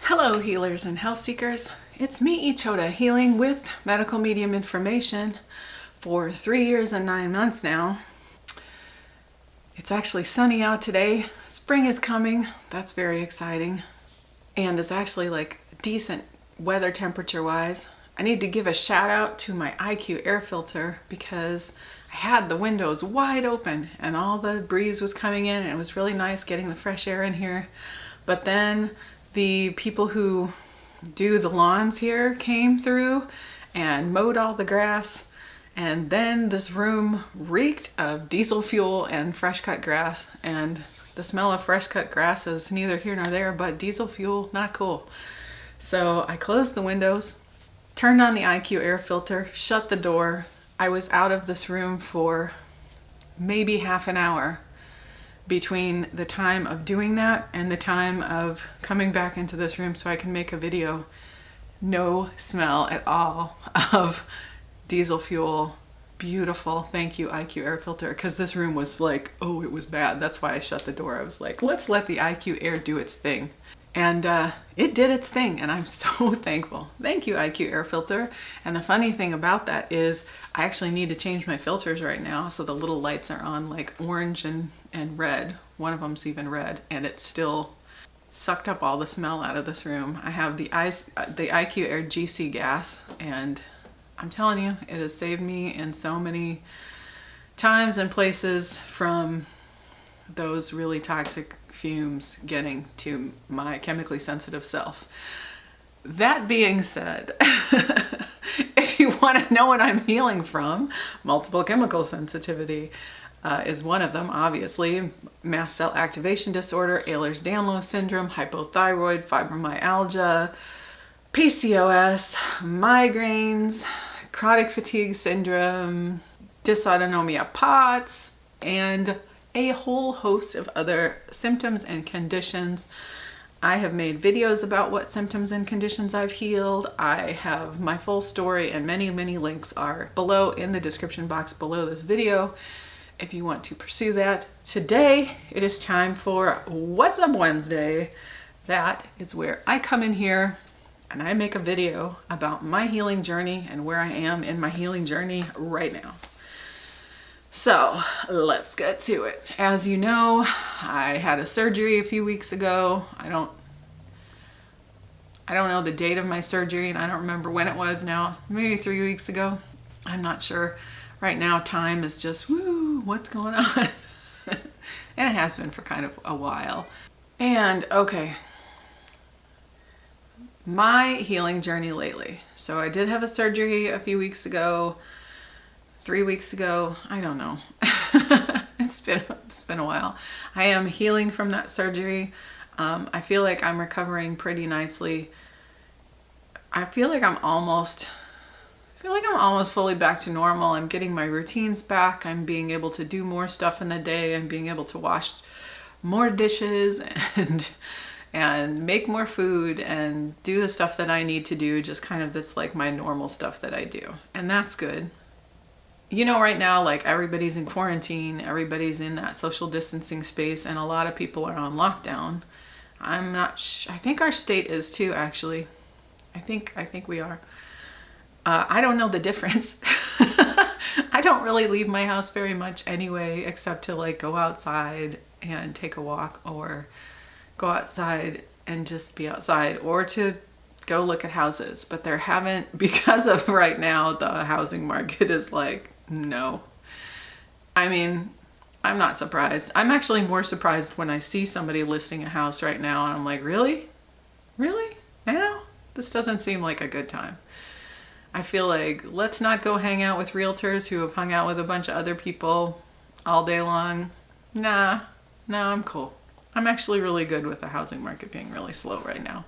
Hello healers and health seekers, it's me Ichota, healing with medical medium information for 3 years and 9 months now. It's actually sunny out today, spring is coming, that's very exciting, and it's actually like decent weather temperature wise. I need to give a shout out to my IQ air filter because I had the windows wide open and all the breeze was coming in and it was really nice getting the fresh air in here. But then the people who do the lawns here came through and mowed all the grass, and then this room reeked of diesel fuel and fresh cut grass, and the smell of fresh cut grass is neither here nor there, but diesel fuel, not cool. So I closed the windows, turned on the IQ air filter, shut the door. I was out of this room for maybe half an hour between the time of doing that and the time of coming back into this room so I can make a video. No smell at all of diesel fuel. Beautiful. Thank you, IQ air filter, because this room was like, oh, it was bad. That's why I shut the door. I was like, let's let the IQ air do its thing. And it did its thing, and I'm so thankful. Thank you, IQ air filter. And the funny thing about that is I actually need to change my filters right now, so the little lights are on like orange and red. One of them's even red, and it still sucked up all the smell out of this room. I have the IQ air GC gas, and I'm telling you, it has saved me in so many times and places from those really toxic fumes getting to my chemically sensitive self. That being said, if you want to know what I'm healing from, multiple chemical sensitivity is one of them, obviously. Mast cell activation disorder, Ehlers-Danlos syndrome, hypothyroid, fibromyalgia, PCOS, migraines, chronic fatigue syndrome, dysautonomia POTS, and a whole host of other symptoms and conditions. I have made videos about what symptoms and conditions I've healed. I have my full story, and many links are below in the description box below this video if you want to pursue that. Today, it is time for What's Up Wednesday. That is where I come in here and I make a video about my healing journey and where I am in my healing journey right now. So let's get to it. As you know, I had a surgery a few weeks ago. I don't know the date of my surgery, and I don't remember when it was now. Maybe 3 weeks ago. I'm not sure. Right now, time is just, woo, what's going on? And it has been for kind of a while. And okay, my healing journey lately. So I did have a surgery a few weeks ago. 3 weeks ago, I don't know. It's been a while. I am healing from that surgery. I feel like I'm recovering pretty nicely. I feel like I'm almost fully back to normal. I'm getting my routines back. I'm being able to do more stuff in the day. I'm being able to wash more dishes and make more food and do the stuff that I need to do, just kind of that's like my normal stuff that I do. And that's good. You know, right now, like everybody's in quarantine, everybody's in that social distancing space, and a lot of people are on lockdown. I'm not I think our state is too, actually. I think we are. I don't know the difference. I don't really leave my house very much anyway, except to like go outside and take a walk, or go outside and just be outside, or to go look at houses. But there haven't, because of right now, the housing market is like, no. I mean, I'm not surprised. I'm actually more surprised when I see somebody listing a house right now and I'm like, really? Really? Now? This doesn't seem like a good time. I feel like, let's not go hang out with realtors who have hung out with a bunch of other people all day long. Nah, I'm cool. I'm actually really good with the housing market being really slow right now.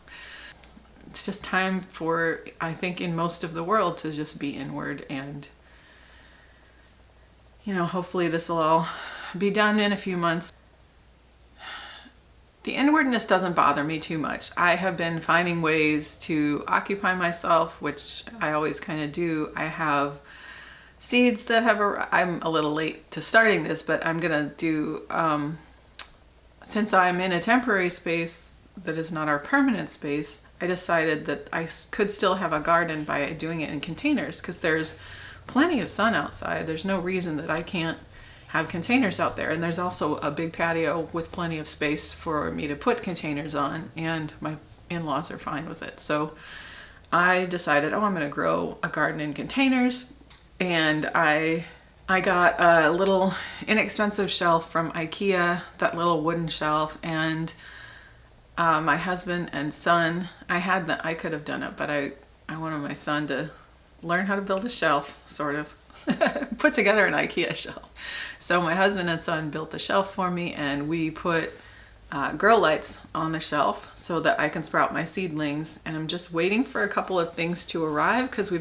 It's just time for, I think, in most of the world to just be inward, and you know, hopefully this will all be done in a few months. The inwardness doesn't bother me too much. I have been finding ways to occupy myself, which I always kind of do. I have seeds that I'm a little late to starting this, but I'm gonna do, since I'm in a temporary space, that is not our permanent space, I decided that I could still have a garden by doing it in containers, because there's plenty of sun outside. There's no reason that I can't have containers out there. And there's also a big patio with plenty of space for me to put containers on, and my in-laws are fine with it. So I decided, I'm going to grow a garden in containers. And I got a little inexpensive shelf from IKEA, that little wooden shelf, and my husband and son, I could have done it, but I wanted my son to learn how to build a shelf, sort of. Put together an IKEA shelf. So my husband and son built the shelf for me, and we put grow lights on the shelf so that I can sprout my seedlings. And I'm just waiting for a couple of things to arrive, because we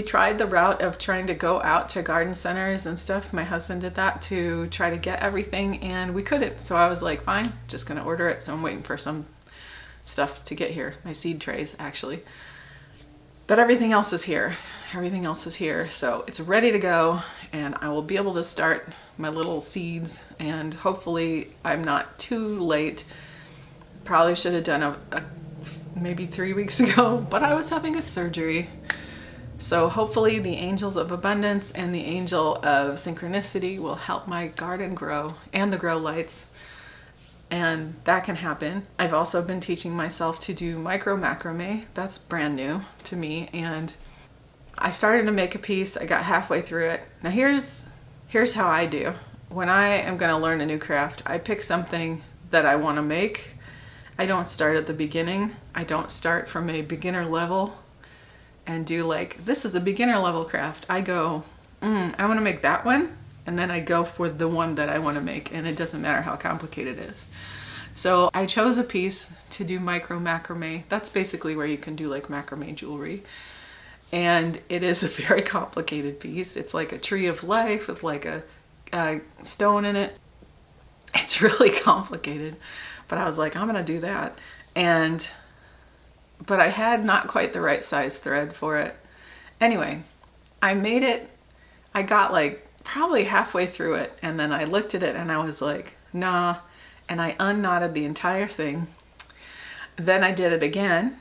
tried the route of trying to go out to garden centers and stuff. My husband did that to try to get everything, and we couldn't. So I was like, fine, just gonna order it. So I'm waiting for some stuff to get here, my seed trays actually. But everything else is here. Everything else is here. So it's ready to go, and I will be able to start my little seeds, and hopefully I'm not too late. Probably should have done maybe 3 weeks ago, but I was having a surgery. So hopefully the angels of abundance and the angel of synchronicity will help my garden grow, and the grow lights. And that can happen. I've also been teaching myself to do micro macrame. That's brand new to me. And I started to make a piece. I got halfway through it. Now here's how I do. When I am going to learn a new craft, I pick something that I want to make. I don't start at the beginning. I don't start from a beginner level and do like, this is a beginner level craft. I go, I want to make that one. And then I go for the one that I want to make, and it doesn't matter how complicated it is. So I chose a piece to do micro macrame. That's basically where you can do like macrame jewelry. And it is a very complicated piece. It's like a tree of life with like a stone in it. It's really complicated. But I was like, I'm going to do that. But I had not quite the right size thread for it. Anyway, I made it. I got like probably halfway through it, and then I looked at it and I was like, nah, and I unknotted the entire thing. Then I did it again.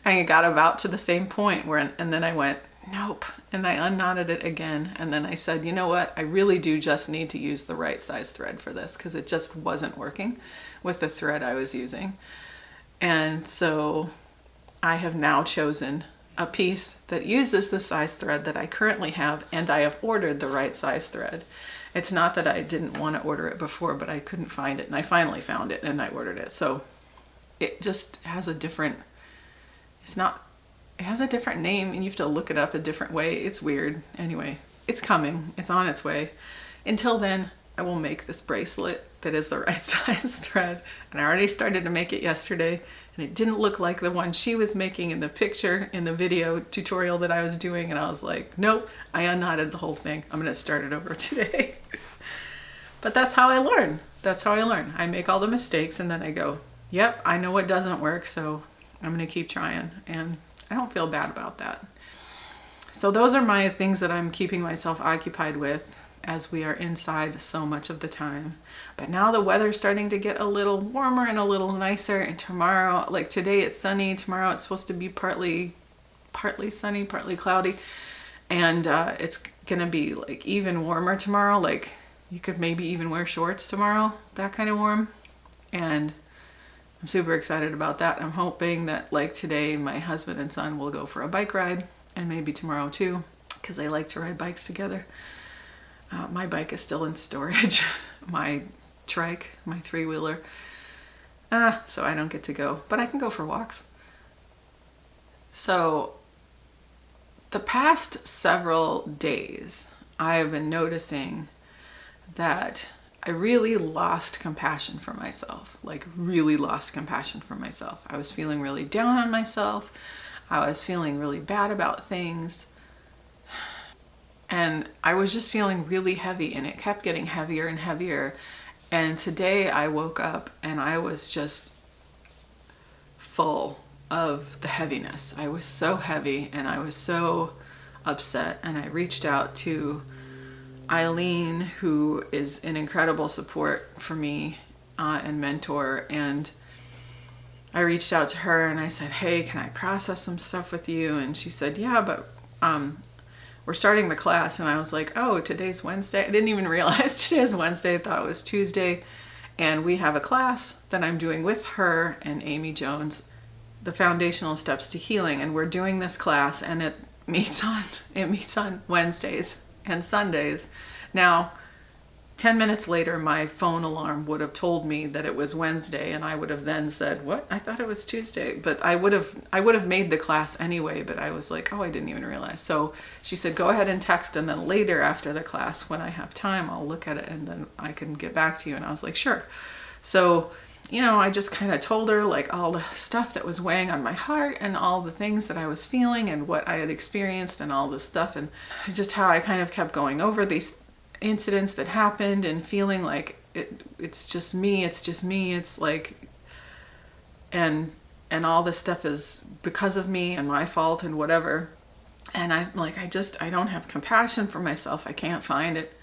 I got about to the same point and then I went, nope, and I unknotted it again. And then I said, you know what, I really do just need to use the right size thread for this, because it just wasn't working with the thread I was using. And so I have now chosen a piece that uses the size thread that I currently have, and I have ordered the right size thread. It's not that I didn't want to order it before, but I couldn't find it, and I finally found it and I ordered it. So it just has a different, it has a different name, and you have to look it up a different way. It's weird. Anyway, it's coming. It's on its way. Until then, I will make this bracelet that is the right size thread. And I already started to make it yesterday, and it didn't look like the one she was making in the picture in the video tutorial that I was doing. And I was like, nope, I unknotted the whole thing. I'm going to start it over today. But that's how I learn. That's how I learn. I make all the mistakes, and then I go, yep, I know what doesn't work, so I'm going to keep trying. And I don't feel bad about that. So those are my things that I'm keeping myself occupied with as we are inside so much of the time. But now the weather's starting to get a little warmer and a little nicer. And tomorrow, like today it's sunny. Tomorrow it's supposed to be partly sunny, partly cloudy. And it's gonna be like even warmer tomorrow. Like you could maybe even wear shorts tomorrow, that kind of warm. And I'm super excited about that. I'm hoping that like today, my husband and son will go for a bike ride, and maybe tomorrow too, because they like to ride bikes together. My bike is still in storage, my trike, my three-wheeler. So I don't get to go, but I can go for walks. So the past several days, I have been noticing that I really lost compassion for myself, like really lost compassion for myself. I was feeling really down on myself. I was feeling really bad about things. And I was just feeling really heavy, and it kept getting heavier and heavier. And today I woke up and I was just full of the heaviness. I was so heavy and I was so upset. And I reached out to Eileen, who is an incredible support for me and mentor. And I reached out to her and I said, hey, can I process some stuff with you? And she said, yeah, but we're starting the class. And I was like, oh, today's Wednesday. I didn't even realize today is Wednesday. I thought it was Tuesday. And we have a class that I'm doing with her and Amy Jones, the Foundational Steps to Healing. And we're doing this class, and it meets on Wednesdays and Sundays. Now, 10 minutes later, my phone alarm would have told me that it was Wednesday, and I would have then said, what? I thought it was Tuesday. But I would have made the class anyway, but I was like, oh, I didn't even realize. So she said, go ahead and text, and then later after the class, when I have time, I'll look at it and then I can get back to you. And I was like, sure. So, I just kind of told her like all the stuff that was weighing on my heart and all the things that I was feeling and what I had experienced and all this stuff, and just how I kind of kept going over these incidents that happened and feeling like it's just me, it's like, and all this stuff is because of me and my fault and whatever. And I'm like, I don't have compassion for myself. I can't find it.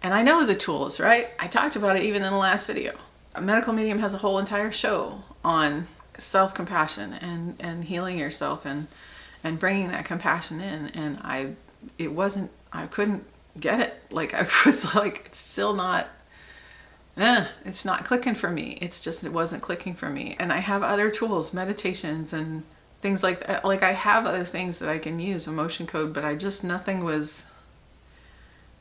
And I know the tools, right? I talked about it even in the last video. A medical medium has a whole entire show on self-compassion and healing yourself and bringing that compassion in. And I couldn't get it. Like, I was like, it's still not, it's not clicking for me. It wasn't clicking for me. And I have other tools, meditations and things like that. Like, I have other things that I can use, emotion code, but I was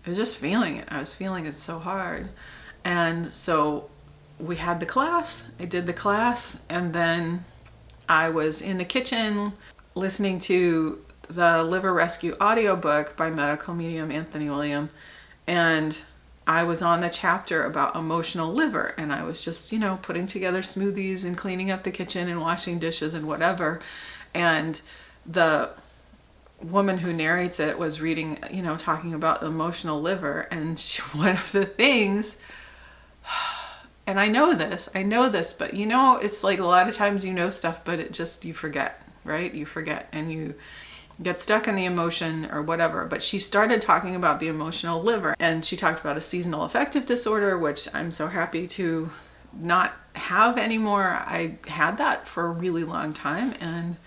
just feeling it. I was feeling it so hard. And so we had the class, I did the class, and then I was in the kitchen listening to the Liver Rescue audiobook by medical medium Anthony William, and I was on the chapter about emotional liver, and I was just, putting together smoothies and cleaning up the kitchen and washing dishes and whatever. And the woman who narrates it was reading, talking about emotional liver, and one of the things, and I know this, but it's like a lot of times stuff, but it just, you forget, right? You forget and you get stuck in the emotion or whatever. But she started talking about the emotional liver, and she talked about a seasonal affective disorder, which I'm so happy to not have anymore. I had that for a really long time, and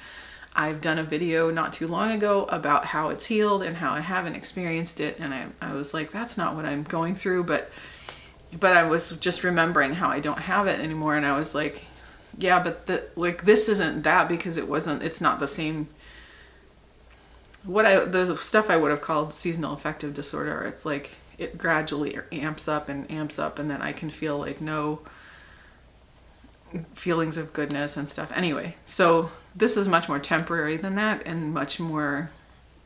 I've done a video not too long ago about how it's healed and how I haven't experienced it. And I was like, that's not what I'm going through, but I was just remembering how I don't have it anymore. And I was like, yeah, but this isn't that, because it's not the same. The stuff I would have called seasonal affective disorder, it's like it gradually amps up, and then I can feel like no feelings of goodness and stuff. Anyway, so this is much more temporary than that and much more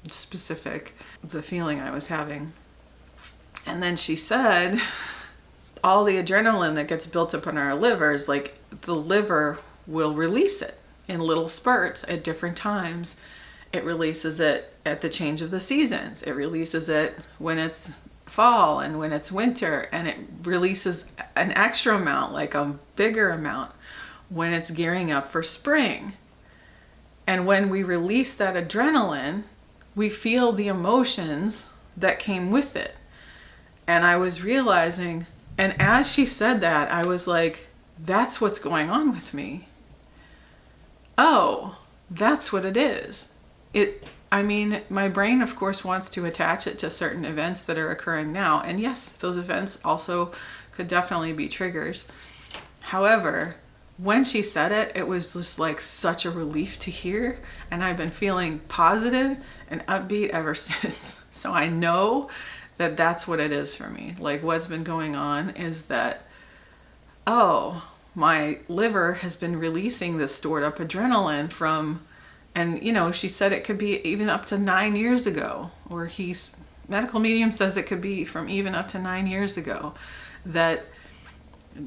specific, the feeling I was having. And then she said, all the adrenaline that gets built up in our livers, like the liver will release it in little spurts at different times. It releases it at the change of the seasons. It releases it when it's fall and when it's winter, and it releases an extra amount, like a bigger amount, when it's gearing up for spring. And when we release that adrenaline, we feel the emotions that came with it. And I was realizing, and as she said that, I was like, that's what's going on with me. Oh, that's what it is. My brain, of course, wants to attach it to certain events that are occurring now. And yes, those events also could definitely be triggers. However, when she said it, it was just like such a relief to hear. And I've been feeling positive and upbeat ever since. So I know that that's what it is for me. Like, what's been going on is that, oh, my liver has been releasing this stored up adrenaline from, and she said it could be even up to 9 years ago, or medical medium says it could be from even up to 9 years ago, that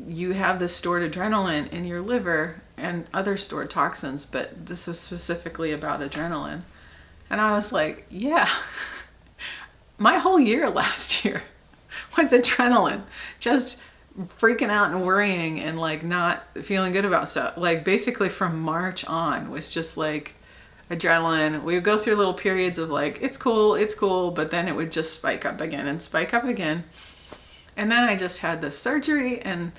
you have this stored adrenaline in your liver and other stored toxins, but this was specifically about adrenaline. And I was like, yeah, my whole year last year was adrenaline, just freaking out and worrying and like not feeling good about stuff. Like basically from March on was just like adrenaline. We would go through little periods of like, it's cool, but then it would just spike up again. And then I just had this surgery, and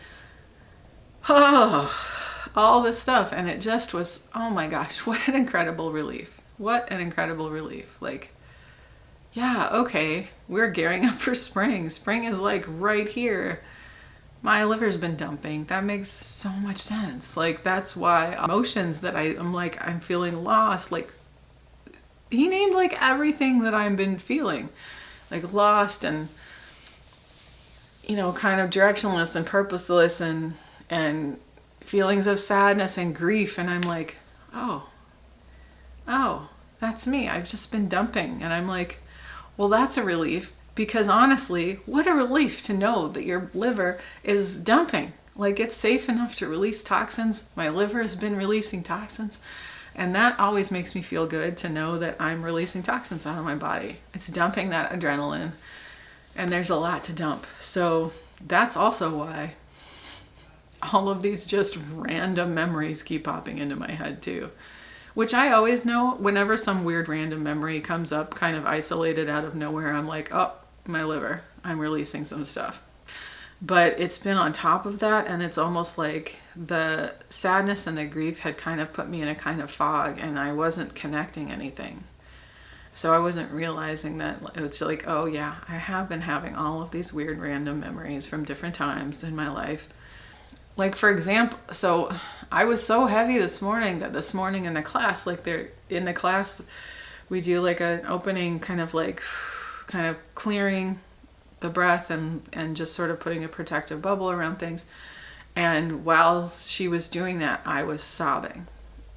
Oh, all this stuff. And it just was, oh my gosh, what an incredible relief. What an incredible relief. Like, yeah, okay, we're gearing up for spring. Spring is like right here. My liver's been dumping. That makes so much sense. Like, that's why emotions that I'm like, I'm feeling lost. Like, he named like everything that I've been feeling, like lost and, you know, kind of directionless and purposeless and feelings of sadness and grief. And I'm like, oh, that's me. I've just been dumping. And I'm like, well, that's a relief, because honestly, what a relief to know that your liver is dumping. Like, it's safe enough to release toxins. My liver has been releasing toxins. And that always makes me feel good to know that I'm releasing toxins out of my body. It's dumping that adrenaline. And there's a lot to dump. So that's also why all of these just random memories keep popping into my head too. Which I always know whenever some weird random memory comes up, kind of isolated out of nowhere, I'm like, oh, my liver, I'm releasing some stuff. But it's been on top of that, and it's almost like the sadness and the grief had kind of put me in a kind of fog, and I wasn't connecting anything. So I wasn't realizing that it was like, oh yeah, I have been having all of these weird random memories from different times in my life. Like, for example, so I was so heavy this morning that this morning in the class, like in the class, we do like an opening kind of clearing the breath and just sort of putting a protective bubble around things. And while she was doing that, I was sobbing.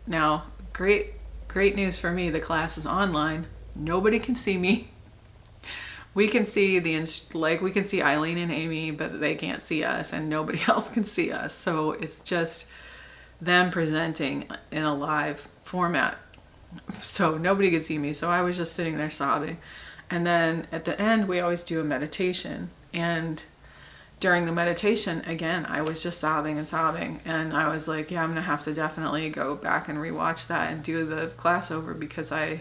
Now, great news for me. The class is online. Nobody can see me. We can see we can see Eileen and Amy, but they can't see us, and nobody else can see us. So it's just them presenting in a live format. So nobody could see me. So I was just sitting there sobbing. And then at the end, we always do a meditation. And during the meditation, again, I was just sobbing and sobbing. And I was like, yeah, I'm going to have to definitely go back and rewatch that and do the class over, because I'm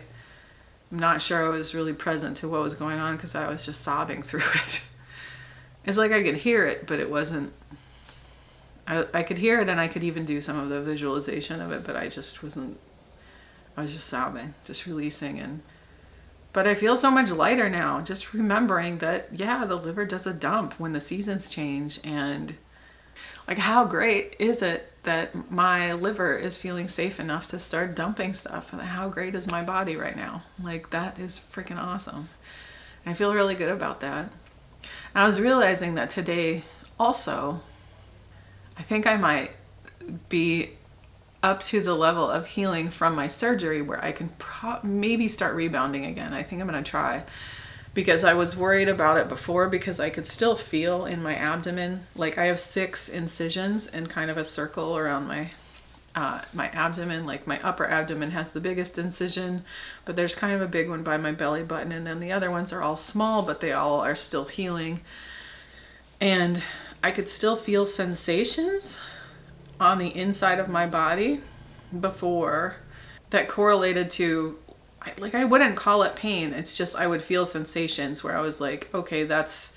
not sure I was really present to what was going on, because I was just sobbing through it. It's like I could hear it, but it wasn't. I could hear it, and I could even do some of the visualization of it, but I just wasn't. I was just sobbing, just releasing. But I feel so much lighter now, just remembering that, yeah, the liver does a dump when the seasons change. And like, how great is it that my liver is feeling safe enough to start dumping stuff? How great is my body right now? Like, that is freaking awesome. I feel really good about that. And I was realizing that today also, I think I might be up to the level of healing from my surgery where I can maybe start rebounding again. I think I'm going to try, because I was worried about it before, because I could still feel in my abdomen, like I have 6 incisions and kind of a circle around my abdomen. Like, my upper abdomen has the biggest incision, but there's kind of a big one by my belly button, and then the other ones are all small, but they all are still healing. And I could still feel sensations on the inside of my body before that correlated to, like, I wouldn't call it pain. It's just I would feel sensations where I was like, okay, that's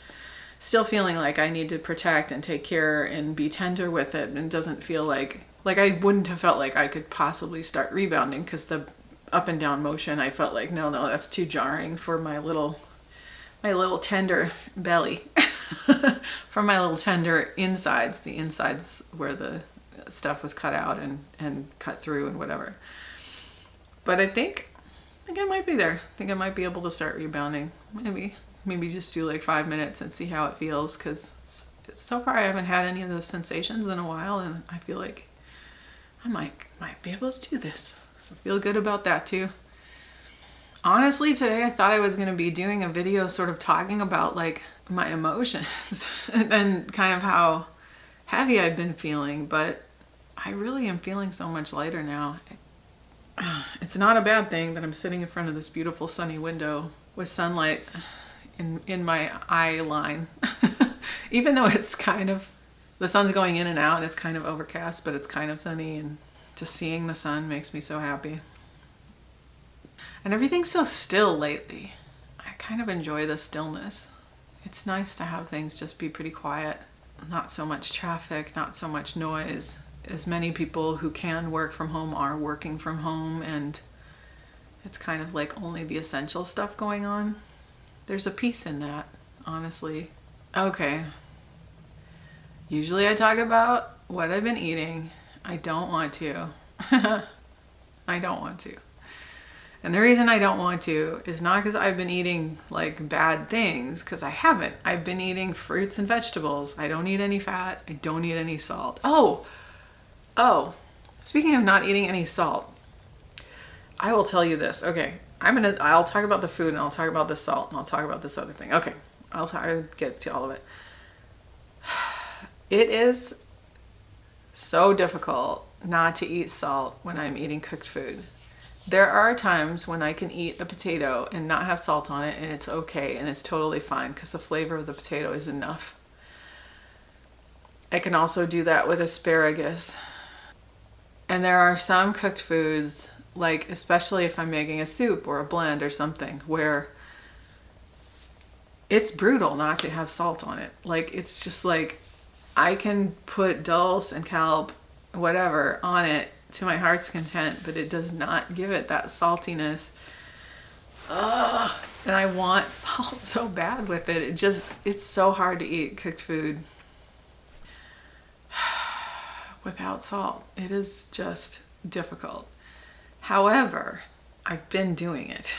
still feeling like I need to protect and take care and be tender with it, and doesn't feel like I wouldn't have felt like I could possibly start rebounding, because the up and down motion, I felt like, no, that's too jarring for my little tender belly. For my little tender insides, the insides where the stuff was cut out and cut through and whatever. But I think I might be there. I think I might be able to start rebounding. Maybe just do like 5 minutes and see how it feels, because so far I haven't had any of those sensations in a while, and I feel like I might be able to do this. So feel good about that too. Honestly, today I thought I was going to be doing a video sort of talking about like my emotions and kind of how heavy I've been feeling, but I really am feeling so much lighter now. It's not a bad thing that I'm sitting in front of this beautiful sunny window with sunlight in my eye line. Even though it's kind of, the sun's going in and out and it's kind of overcast, but it's kind of sunny, and just seeing the sun makes me so happy. And everything's so still lately. I kind of enjoy the stillness. It's nice to have things just be pretty quiet. not so much traffic, not so much noise. As many people who can work from home are working from home, and it's kind of like only the essential stuff going on. There's a peace in that, honestly. Okay. Usually I talk about what I've been eating. I don't want to. I don't want to. And the reason I don't want to is not because I've been eating like bad things, because I haven't. I've been eating fruits and vegetables. I don't eat any fat. I don't eat any salt. Oh, speaking of not eating any salt, I will tell you this. Okay, I'll talk about the food, and I'll talk about the salt, and I'll talk about this other thing. Okay, I'll get to all of it. It is so difficult not to eat salt when I'm eating cooked food. There are times when I can eat a potato and not have salt on it, and it's okay, and it's totally fine because the flavor of the potato is enough. I can also do that with asparagus. And there are some cooked foods, like especially if I'm making a soup or a blend or something, where it's brutal not to have salt on it. Like, it's just like, I can put dulse and kelp, whatever, on it to my heart's content, but it does not give it that saltiness. Ugh. And I want salt so bad with it. It's so hard to eat cooked food without salt. It is just difficult. However, I've been doing it.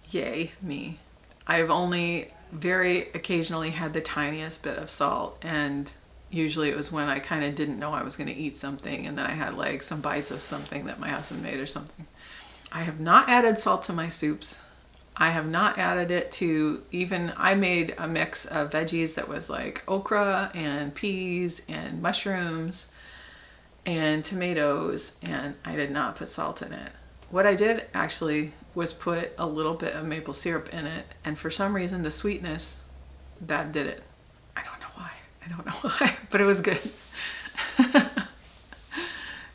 Yay, me. I've only very occasionally had the tiniest bit of salt, and usually it was when I kind of didn't know I was going to eat something, and then I had like some bites of something that my husband made or something. I have not added salt to my soups. I have not added it to I made a mix of veggies that was like okra and peas and mushrooms and tomatoes, and I did not put salt in it. What I did actually was put a little bit of maple syrup in it, and for some reason the sweetness, that did it. I don't know why, but it was good.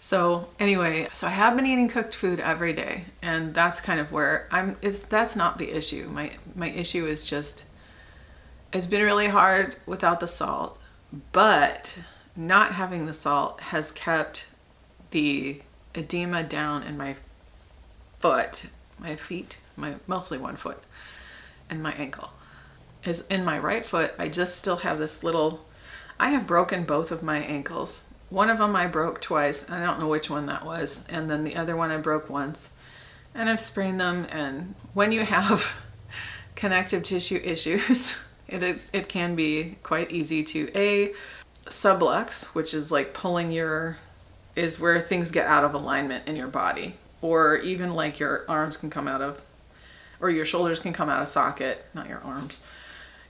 So anyway, I have been eating cooked food every day, and that's kind of where that's not the issue. My issue is just, it's been really hard without the salt, but not having the salt has kept the edema down in my feet, mostly one foot, and my ankle. Is in my right foot, I just still have this I have broken both of my ankles. One of them I broke twice. I don't know which one that was. And then the other one I broke once. And I've sprained them. And when you have connective tissue issues, it can be quite easy to sublux, which is like is where things get out of alignment in your body. Or even like your arms can come out of, or your shoulders can come out of socket, not your arms.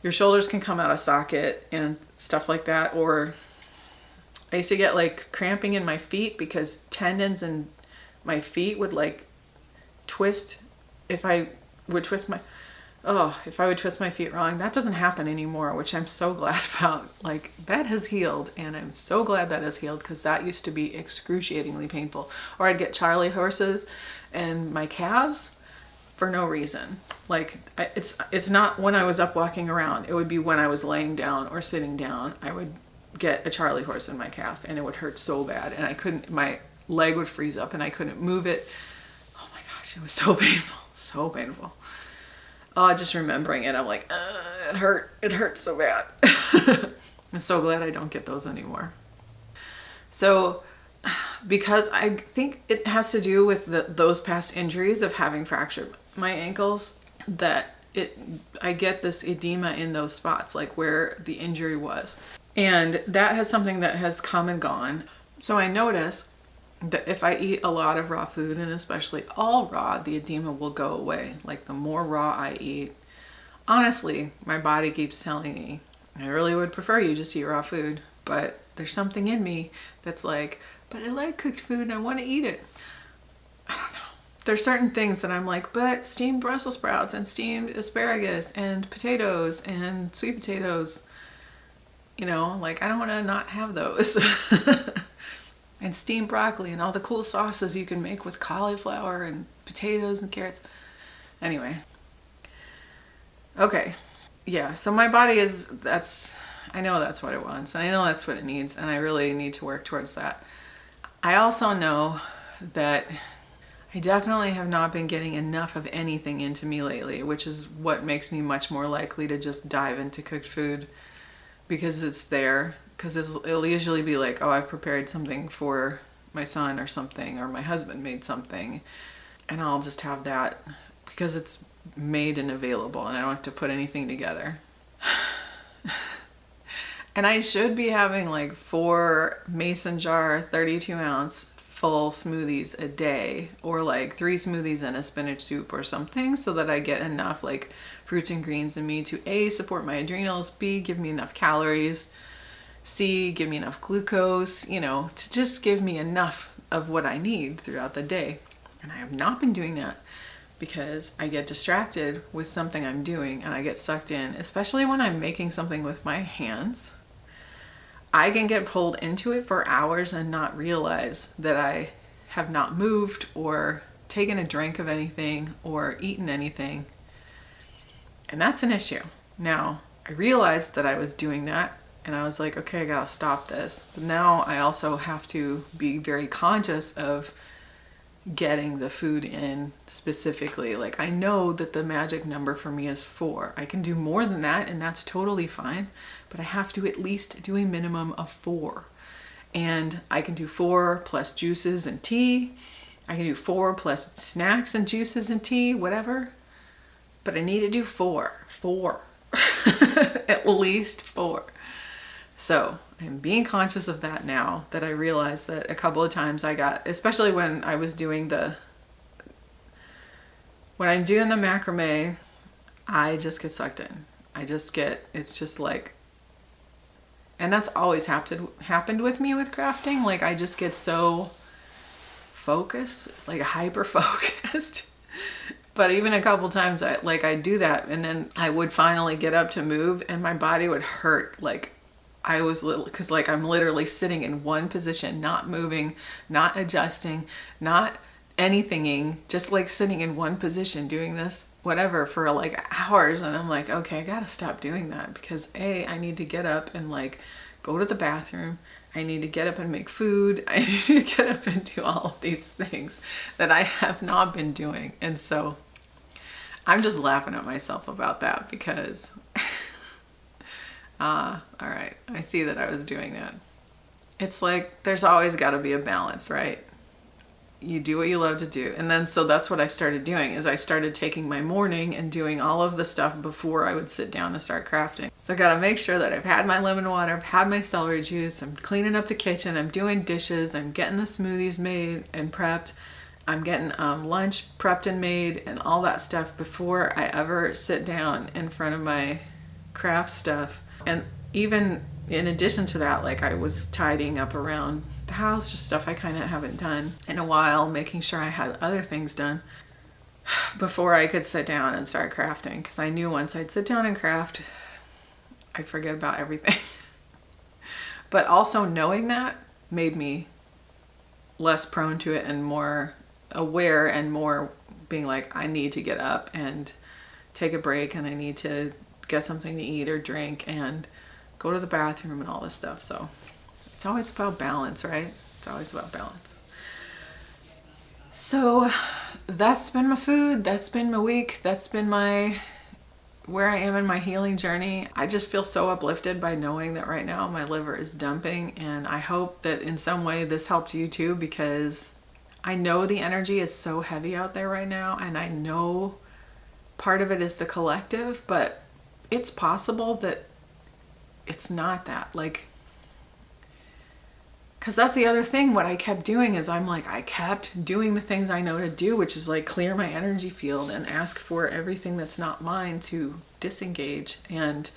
Your shoulders can come out of socket and stuff like that. Or I used to get like cramping in my feet because tendons in my feet would like twist if I would twist my feet wrong. That doesn't happen anymore, which I'm so glad about. Like, that has healed, and I'm so glad that has healed, because that used to be excruciatingly painful. Or I'd get Charlie horses and my calves for no reason. Like, it's not when I was up walking around. It would be when I was laying down or sitting down. I would get a Charlie horse in my calf, and it would hurt so bad, and my leg would freeze up, and I couldn't move it. Oh my gosh, it was so painful, so painful. Oh, just remembering it, I'm like, it hurt so bad. I'm so glad I don't get those anymore. So, because I think it has to do with those past injuries of having fractured my ankles, that I get this edema in those spots, like where the injury was. And that has something that has come and gone. So I notice that if I eat a lot of raw food, and especially all raw, the edema will go away. Like, the more raw I eat, honestly, my body keeps telling me, I really would prefer you just eat raw food, but there's something in me that's like, but I like cooked food and I want to eat it. I don't know. There's certain things that I'm like, but steamed Brussels sprouts and steamed asparagus and potatoes and sweet potatoes, like, I don't want to not have those. And steamed broccoli and all the cool sauces you can make with cauliflower and potatoes and carrots. Anyway. Okay. Yeah, so my body I know that's what it wants, and I know that's what it needs, and I really need to work towards that. I also know that I definitely have not been getting enough of anything into me lately, which is what makes me much more likely to just dive into cooked food because it's there. Because it'll usually be like, oh, I've prepared something for my son or something, or my husband made something, and I'll just have that because it's made and available and I don't have to put anything together. And I should be having like 4 mason jar 32-ounce full smoothies a day, or like 3 smoothies and a spinach soup or something, so that I get enough like fruits and greens in me to A, support my adrenals, B, give me enough calories, C, give me enough glucose, you know, to just give me enough of what I need throughout the day. And I have not been doing that because I get distracted with something I'm doing and I get sucked in, especially when I'm making something with my hands. I can get pulled into it for hours and not realize that I have not moved or taken a drink of anything or eaten anything. And that's an issue. Now, I realized that I was doing that and I was like, okay, I gotta stop this. But now I also have to be very conscious of getting the food in specifically. Like, I know that the magic number for me is 4. I can do more than that and that's totally fine, but I have to at least do a minimum of 4. And I can do 4 plus juices and tea. I can do 4 plus snacks and juices and tea, whatever. But I need to do 4. At least 4. So I'm being conscious of that now, that I realized that a couple of times I got, especially when I was doing when I'm doing the macrame, I just get sucked in. It's just like, and that's always happened with me with crafting. Like, I just get so focused, like hyper focused. But even a couple times I'd do that and then I would finally get up to move and my body would hurt. Like, I was because like I'm literally sitting in one position, not moving, not adjusting, not anythinging, just like sitting in one position doing this, whatever, for like hours. And I'm like, okay, I gotta stop doing that because A, I need to get up and like go to the bathroom. I need to get up and make food. I need to get up and do all of these things that I have not been doing. And so I'm just laughing at myself about that because all right, I see that I was doing that. It's like there's always got to be a balance, right? You do what you love to do. And then so that's what I started doing, is I started taking my morning and doing all of the stuff before I would sit down to start crafting. So I got to make sure that I've had my lemon water, I've had my celery juice, I'm cleaning up the kitchen, I'm doing dishes, I'm getting the smoothies made and prepped, I'm getting lunch prepped and made and all that stuff before I ever sit down in front of my craft stuff. And even in addition to that, like, I was tidying up around the house, just stuff I kind of haven't done in a while, making sure I had other things done before I could sit down and start crafting. Because I knew once I'd sit down and craft, I'd forget about everything. But also knowing that made me less prone to it and more aware and more being like, I need to get up and take a break and I need to get something to eat or drink and go to the bathroom and all this stuff. So it's always about balance, right? It's always about balance. So that's been my food. That's been my week. That's been where I am in my healing journey. I just feel so uplifted by knowing that right now my liver is dumping, and I hope that in some way this helped you too, because I know the energy is so heavy out there right now, and I know part of it is the collective, but it's possible that it's not that. Like, because that's the other thing. What I kept doing is I kept doing the things I know to do, which is like clear my energy field and ask for everything that's not mine to disengage, and,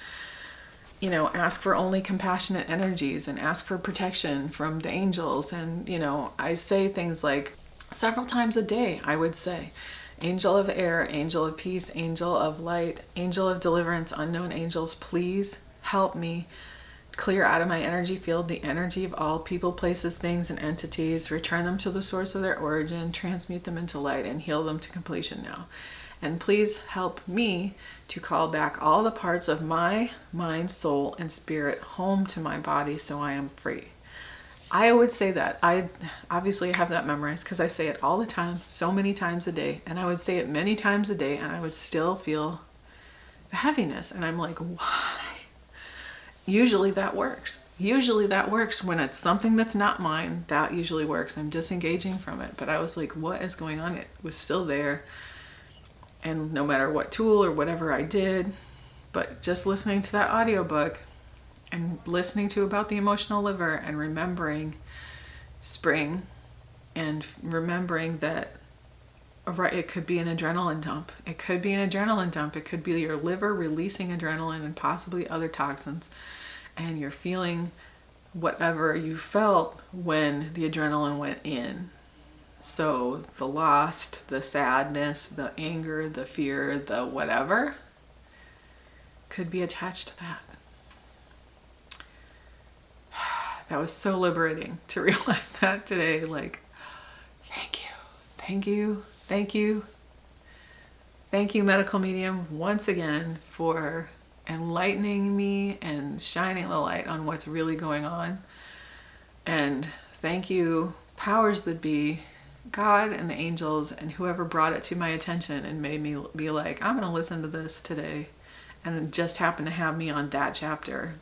you know, ask for only compassionate energies and ask for protection from the angels. And, you know, I say things like several times a day, I would say, angel of air, angel of peace, angel of light, angel of deliverance, unknown angels, please help me clear out of my energy field the energy of all people, places, things, and entities, return them to the source of their origin, transmute them into light, and heal them to completion now. And please help me to call back all the parts of my mind, soul, and spirit home to my body so I am free. I would say that. I obviously have that memorized because I say it all the time, so many times a day. And I would say it many times a day and I would still feel the heaviness. And I'm like, why? Usually that works. Usually that works when it's something that's not mine. That usually works. I'm disengaging from it. But I was like, what is going on? It was still there. And no matter what tool or whatever I did, but just listening to that audiobook and listening to about the emotional liver and remembering spring and remembering that, right, it could be an adrenaline dump. It could be an adrenaline dump. It could be your liver releasing adrenaline and possibly other toxins. And you're feeling whatever you felt when the adrenaline went in. So the loss, the sadness, the anger, the fear, the whatever could be attached to that. That was so liberating to realize that today. Like, thank you, thank you, thank you. Thank you, medical medium, once again for enlightening me and shining the light on what's really going on. And thank you, powers that be, God and the angels and whoever brought it to my attention and made me be like, I'm going to listen to this today. And it just happened to have me on that chapter.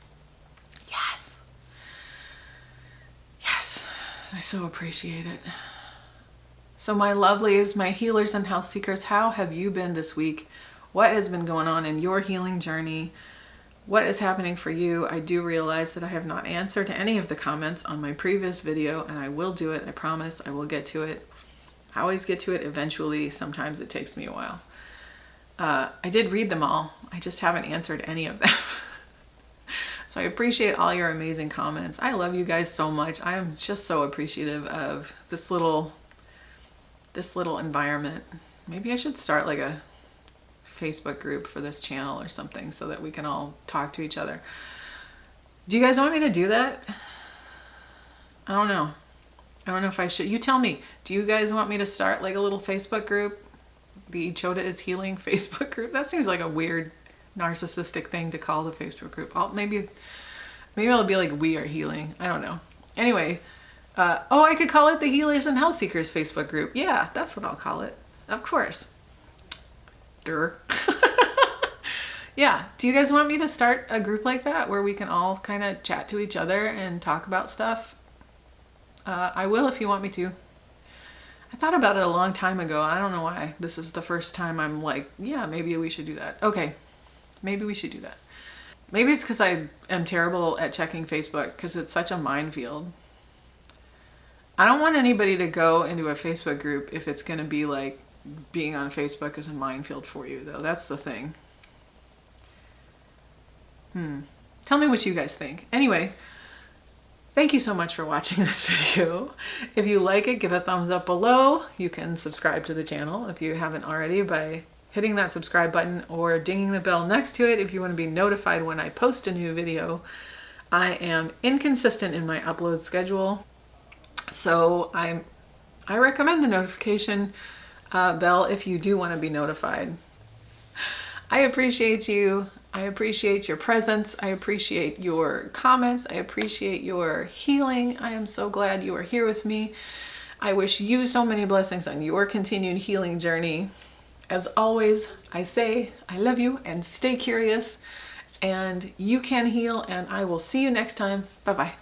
Yes. Yes. I so appreciate it. So my lovelies, my healers and health seekers, how have you been this week? What has been going on in your healing journey? What is happening for you? I do realize that I have not answered any of the comments on my previous video, and I will do it. I promise I will get to it. I always get to it eventually. Sometimes it takes me a while. I did read them all. I just haven't answered any of them. So I appreciate all your amazing comments. I love you guys so much. I am just so appreciative of this little environment. Maybe I should start like a Facebook group for this channel or something so that we can all talk to each other. Do you guys want me to do that? I don't know. I don't know if I should. You tell me. Do you guys want me to start like a little Facebook group? The Choda is Healing Facebook group? That seems like a weird narcissistic thing to call the Facebook group. Maybe I'll be like, we are healing. I don't know. Anyway, I could call it the Healers and Health Seekers Facebook group. Yeah, that's what I'll call it. Of course. Yeah. Do you guys want me to start a group like that where we can all kind of chat to each other and talk about stuff? I will if you want me to. I thought about it a long time ago. I don't know why. This is the first time I'm like, yeah, maybe we should do that. Okay. Maybe we should do that. Maybe it's because I am terrible at checking Facebook because it's such a minefield. I don't want anybody to go into a Facebook group if it's going to be like being on Facebook is a minefield for you, though. That's the thing. Tell me what you guys think. Anyway, thank you so much for watching this video. If you like it, give a thumbs up below. You can subscribe to the channel if you haven't already by hitting that subscribe button or dinging the bell next to it if you want to be notified when I post a new video. I am inconsistent in my upload schedule, so I recommend the notification bell if you do want to be notified. I appreciate you. I appreciate your presence. I appreciate your comments. I appreciate your healing. I am so glad you are here with me. I wish you so many blessings on your continued healing journey. As always, I say I love you and stay curious, and you can heal, and I will see you next time. Bye-bye.